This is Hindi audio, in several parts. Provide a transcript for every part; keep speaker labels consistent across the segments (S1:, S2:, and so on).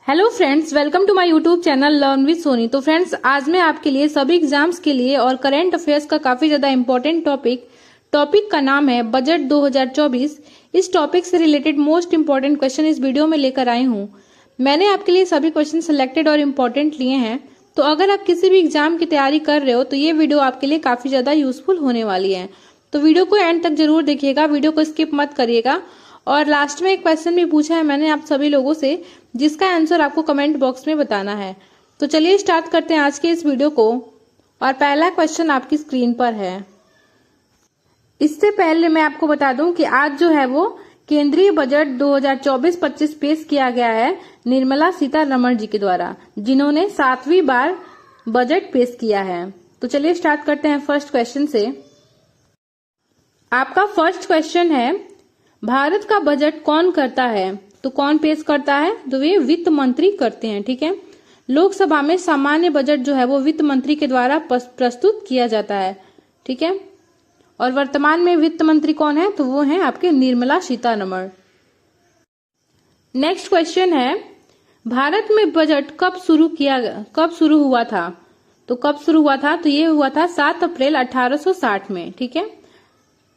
S1: Hello friends, welcome to my YouTube channel learn with Soni. तो फ्रेंड्स, आज मैं आपके लिए सभी एग्जाम्स के लिए और करंट अफेयर्स का काफी ज्यादा इंपॉर्टेंट टॉपिक का नाम है बजट 2024। इस टॉपिक से रिलेटेड मोस्ट इंपॉर्टेंट क्वेश्चन इस वीडियो में लेकर आई हूँ। मैंने आपके लिए सभी क्वेश्चन सिलेक्टेड और इम्पोर्टेंट लिए हैं। तो अगर आप किसी भी एग्जाम की तैयारी कर रहे हो तो ये वीडियो आपके लिए काफी ज्यादा यूजफुल होने वाली है। तो वीडियो को एंड तक जरूर देखिएगा, वीडियो को स्किप मत करिएगा। और लास्ट में एक क्वेश्चन भी पूछा है मैंने आप सभी लोगों से, जिसका आंसर आपको कमेंट बॉक्स में बताना है। तो चलिए स्टार्ट करते हैं आज के इस वीडियो को। और पहला क्वेश्चन आपकी स्क्रीन पर है। इससे पहले मैं आपको बता दूं कि आज जो है वो केंद्रीय बजट 2024-25 पेश किया गया है निर्मला सीतारमण जी के द्वारा, जिन्होंने 7वीं बार बजट पेश किया है। तो चलिए स्टार्ट करते हैं फर्स्ट क्वेश्चन से। आपका फर्स्ट क्वेश्चन है, भारत का बजट कौन करता है? तो कौन पेश करता है? तो वे वित्त मंत्री करते हैं। ठीक है, लोकसभा में सामान्य बजट जो है वो वित्त मंत्री के द्वारा प्रस्तुत किया जाता है। ठीक है, और वर्तमान में वित्त मंत्री कौन है? तो वो है आपके निर्मला सीतारमण। नेक्स्ट क्वेश्चन है, भारत में बजट कब शुरू हुआ था? तो कब शुरू हुआ था? तो ये हुआ था 7 अप्रैल 1860 में। ठीक है,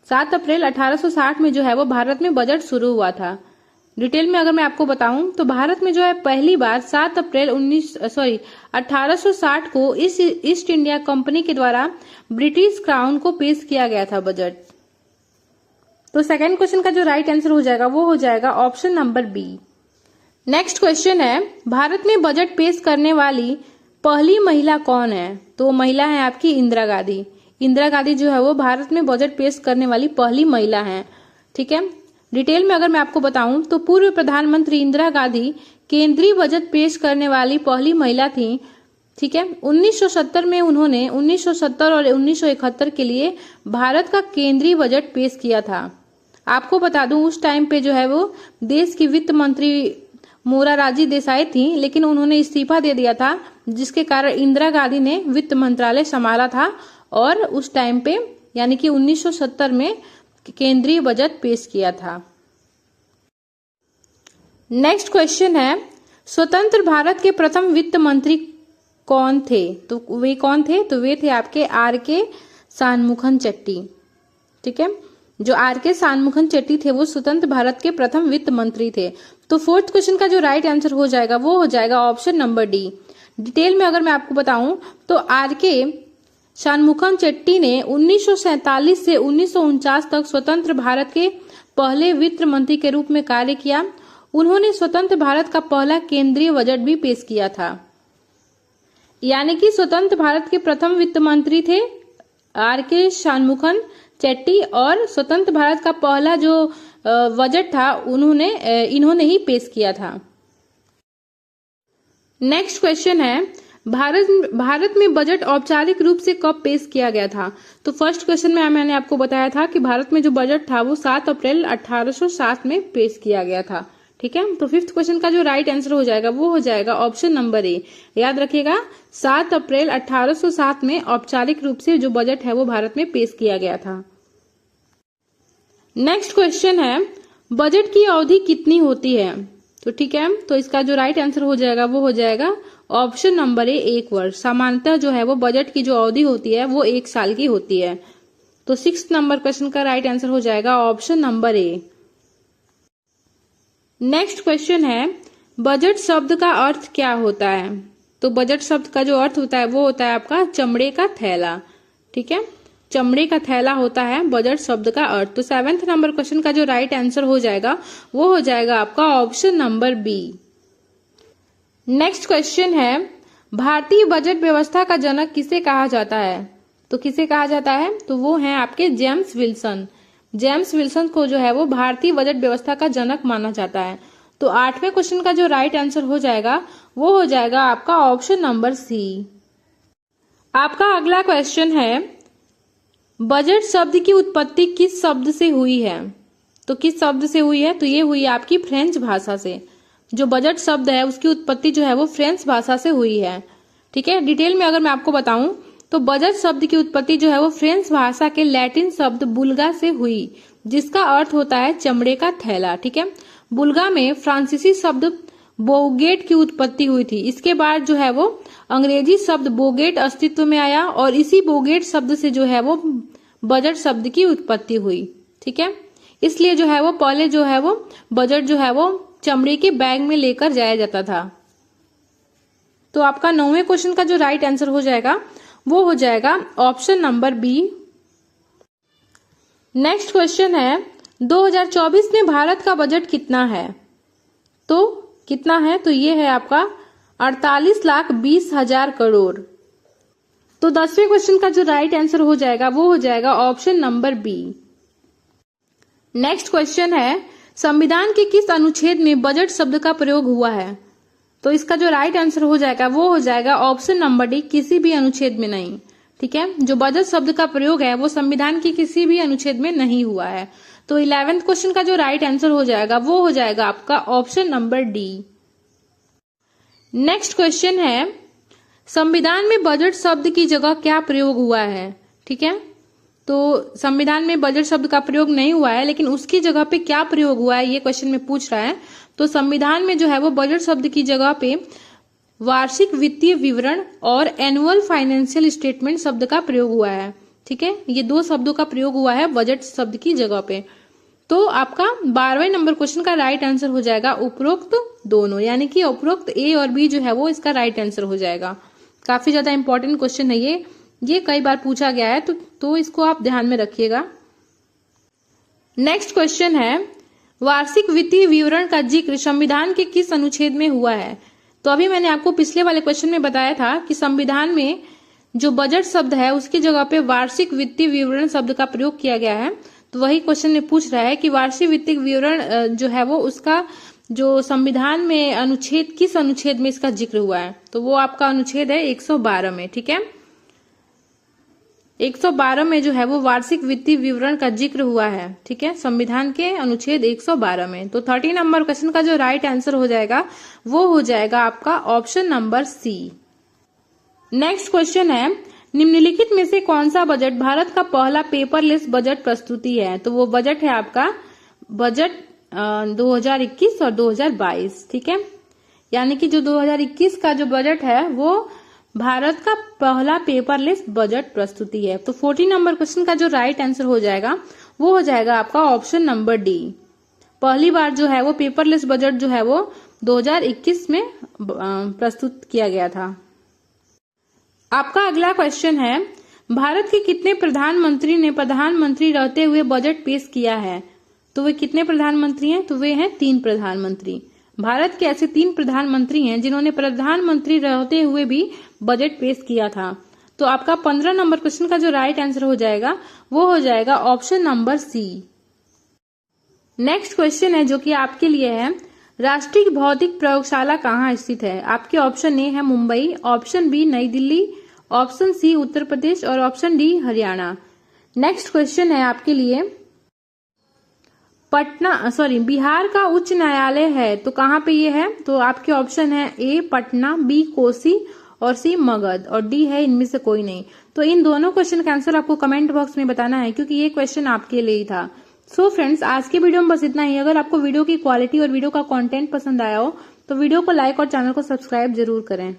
S1: 7 अप्रैल 1860 में जो है वो भारत में बजट शुरू हुआ था। डिटेल में अगर मैं आपको बताऊं तो भारत में जो है पहली बार 7 अप्रैल 1860 को ईस्ट इंडिया कंपनी के द्वारा ब्रिटिश क्राउन को पेश किया गया था बजट। तो सेकंड क्वेश्चन का जो राइट आंसर हो जाएगा वो हो जाएगा option number B. Next question है, भारत में बजट पेश करने वाली पहली महिला कौन है? तो महिला है आपकी इंदिरा गांधी। इंदिरा गांधी जो है वो भारत में बजट पेश करने वाली पहली महिला है। ठीक है, डिटेल में अगर मैं आपको बताऊं तो पूर्व प्रधानमंत्री इंदिरा गांधी केंद्रीय बजट पेश करने वाली पहली महिला थी। ठीक है, 1970 में उन्होंने 1970 और 1971 के लिए भारत का केंद्रीय बजट पेश किया था। आपको बता दूं उस टाइम पे जो है वो देश की वित्त मंत्री मोरारजी देसाई थी, लेकिन उन्होंने इस्तीफा दे दिया था, जिसके कारण इंदिरा गांधी ने वित्त मंत्रालय संभाला था और उस टाइम पे यानी कि 1970 में केंद्रीय बजट पेश किया था। नेक्स्ट क्वेश्चन है, स्वतंत्र भारत के प्रथम वित्त मंत्री कौन थे? तो वे कौन थे? तो वे थे आपके आर.के. शानमुखम चेट्टी। ठीक है, जो आर.के. शानमुखम चेट्टी थे वो स्वतंत्र भारत के प्रथम वित्त मंत्री थे। तो फोर्थ क्वेश्चन का जो राइट आंसर हो जाएगा वो हो जाएगा ऑप्शन नंबर डी। डिटेल में अगर मैं आपको बताऊं तो आर.के. शानमुखम चेट्टी ने 1947 से 1949 तक स्वतंत्र भारत के पहले वित्त मंत्री के रूप में कार्य किया। उन्होंने स्वतंत्र भारत का पहला केंद्रीय बजट भी पेश किया था। यानी कि स्वतंत्र भारत के प्रथम वित्त मंत्री थे आर.के. शानमुखम चेट्टी, और स्वतंत्र भारत का पहला जो बजट था इन्होंने ही पेश किया था। नेक्स्ट क्वेश्चन है, भारत में बजट औपचारिक रूप से कब पेश किया गया था? तो फर्स्ट क्वेश्चन में मैंने आपको बताया था कि भारत में जो बजट था वो 7 अप्रैल 1860 में पेश किया गया था। ठीक है, तो फिफ्थ क्वेश्चन का जो राइट आंसर हो जाएगा वो हो जाएगा ऑप्शन नंबर ए। याद रखिएगा, 7 अप्रैल 1860 में औपचारिक रूप से जो बजट है वो भारत में पेश किया गया था। नेक्स्ट क्वेश्चन है, बजट की अवधि कितनी होती है? तो ठीक है, तो इसका जो राइट आंसर हो जाएगा वो हो जाएगा ऑप्शन नंबर ए, 1 वर्ष। सामान्यतः जो है वो बजट की जो अवधि होती है वो 1 साल की होती है। तो 6 नंबर क्वेश्चन का राइट आंसर हो जाएगा option number A. Next question है, बजट शब्द का अर्थ क्या होता है? तो बजट शब्द का जो अर्थ होता है वो होता है आपका चमड़े का थैला। ठीक है, चमड़े का थैला होता है बजट शब्द का अर्थ। तो 7th नंबर क्वेश्चन का जो राइट आंसर हो जाएगा वो हो जाएगा आपका option number B. Next question है, भारतीय बजट व्यवस्था का जनक किसे कहा जाता है? तो किसे कहा जाता है? तो वो है आपके जेम्स विल्सन। जेम्स विल्सन को जो है वो भारतीय बजट व्यवस्था का जनक माना जाता है। तो 8वें क्वेश्चन का जो राइट आंसर हो जाएगा वो हो जाएगा आपका ऑप्शन नंबर सी। आपका अगला क्वेश्चन है, बजट शब्द की उत्पत्ति किस शब्द से हुई है? तो किस शब्द से हुई है? तो ये हुई आपकी फ्रेंच भाषा से। जो बजट शब्द है उसकी उत्पत्ति जो है वो फ्रेंच भाषा से हुई है। ठीक है, डिटेल में अगर मैं आपको बताऊं तो बजट शब्द की उत्पत्ति जो है वो फ्रेंच भाषा के लैटिन शब्द बुल्गा से हुई, जिसका अर्थ होता है चमड़े का थैला। ठीक है, बुल्गा में फ्रांसीसी शब्द बोगेट की उत्पत्ति हुई थी। इसके बाद जो है वो अंग्रेजी शब्द बोगेट अस्तित्व में आया और इसी बोगेट शब्द से जो है वो बजट शब्द की उत्पत्ति हुई। ठीक है, इसलिए जो है वो पहले जो है वो बजट जो है वो चमड़े के बैग में लेकर जाया जाता था। तो आपका 9वें क्वेश्चन का जो राइट आंसर हो जाएगा वो हो जाएगा option number B. Next question है 2024 में भारत का बजट कितना है? तो कितना है? तो ये है आपका 48,20,000 करोड़। तो 10वें क्वेश्चन का जो राइट आंसर हो जाएगा वो हो जाएगा option number B. Next question है संविधान के किस अनुच्छेद में बजट शब्द का प्रयोग हुआ है? तो इसका जो राइट आंसर हो जाएगा वो हो जाएगा ऑप्शन नंबर डी, किसी भी अनुच्छेद में नहीं। ठीक है, जो बजट शब्द का प्रयोग है वो संविधान के किसी भी अनुच्छेद में नहीं हुआ है। तो 11वें क्वेश्चन का जो राइट आंसर हो जाएगा वो हो जाएगा आपका option number D. Next question है संविधान में बजट शब्द की जगह क्या प्रयोग हुआ है? ठीक है, तो संविधान में बजट शब्द का प्रयोग नहीं हुआ है लेकिन उसकी जगह पे क्या प्रयोग हुआ है ये क्वेश्चन में पूछ रहा है। तो संविधान में जो है वो बजट शब्द की जगह पे वार्षिक वित्तीय विवरण और एनुअल फाइनेंशियल स्टेटमेंट शब्द का प्रयोग हुआ है। ठीक है, ये दो शब्दों का प्रयोग हुआ है बजट शब्द की जगह पे। तो आपका 12वें नंबर क्वेश्चन का राइट आंसर हो जाएगा उपरोक्त दोनों, यानी कि उपरोक्त ए और बी जो है वो इसका राइट आंसर हो जाएगा। काफी ज्यादा इंपॉर्टेंट क्वेश्चन है ये कई बार पूछा गया है तो इसको आप ध्यान में रखिएगा। नेक्स्ट क्वेश्चन है वार्षिक वित्तीय विवरण का जिक्र संविधान के किस अनुच्छेद में हुआ है? तो अभी मैंने आपको पिछले वाले क्वेश्चन में बताया था कि संविधान में जो बजट शब्द है उसकी जगह पे वार्षिक वित्तीय विवरण शब्द का प्रयोग किया गया है। तो वही क्वेश्चन में पूछ रहा है कि वार्षिक वित्तीय विवरण जो है वो उसका जो संविधान में अनुच्छेद किस अनुच्छेद में इसका जिक्र हुआ है? तो वो आपका अनुच्छेद है 112 में। ठीक है, 112 में जो है वो वार्षिक वित्तीय विवरण का जिक्र हुआ है। ठीक है, संविधान के अनुच्छेद 112 में। तो 30 नंबर क्वेश्चन का जो राइट आंसर हो जाएगा वो हो जाएगा आपका option number C. Next question है निम्नलिखित में से कौन सा बजट भारत का पहला पेपरलेस बजट प्रस्तुति है? तो वो बजट है आपका बजट 2021 और 2022। ठीक है, यानी कि जो 2021 का जो बजट है वो भारत का पहला पेपरलेस बजट प्रस्तुति है। तो 40 नंबर क्वेश्चन का जो राइट आंसर हो जाएगा वो हो जाएगा आपका ऑप्शन नंबर डी। पहली बार जो है वो पेपरलेस बजट जो है वो 2021 में प्रस्तुत किया गया था। आपका अगला क्वेश्चन है भारत के कितने प्रधानमंत्री ने प्रधानमंत्री रहते हुए बजट पेश किया है? तो वे कितने प्रधानमंत्री हैं? तो वे हैं 3 प्रधानमंत्री। भारत के ऐसे 3 प्रधानमंत्री हैं जिन्होंने प्रधानमंत्री रहते हुए भी बजट पेश किया था। तो आपका 15 नंबर क्वेश्चन का जो राइट आंसर हो जाएगा वो हो जाएगा option number C. Next question है जो कि आपके लिए है राष्ट्रीय भौतिक प्रयोगशाला कहाँ स्थित है? आपके ऑप्शन ए है मुंबई, ऑप्शन बी नई दिल्ली, ऑप्शन सी उत्तर प्रदेश और option D Haryana. Next question है आपके लिए बिहार का उच्च न्यायालय है तो कहाँ पे ये है? तो आपके ऑप्शन है ए पटना, बी कोसी और सी मगध और डी है इनमें से कोई नहीं। तो इन दोनों क्वेश्चन का आंसर आपको कमेंट बॉक्स में बताना है क्योंकि ये क्वेश्चन आपके लिए ही था। सो फ्रेंड्स, आज के वीडियो में बस इतना ही। अगर आपको वीडियो की क्वालिटी और वीडियो का कंटेंट पसंद आया हो तो वीडियो को लाइक और चैनल को सब्सक्राइब जरूर करें।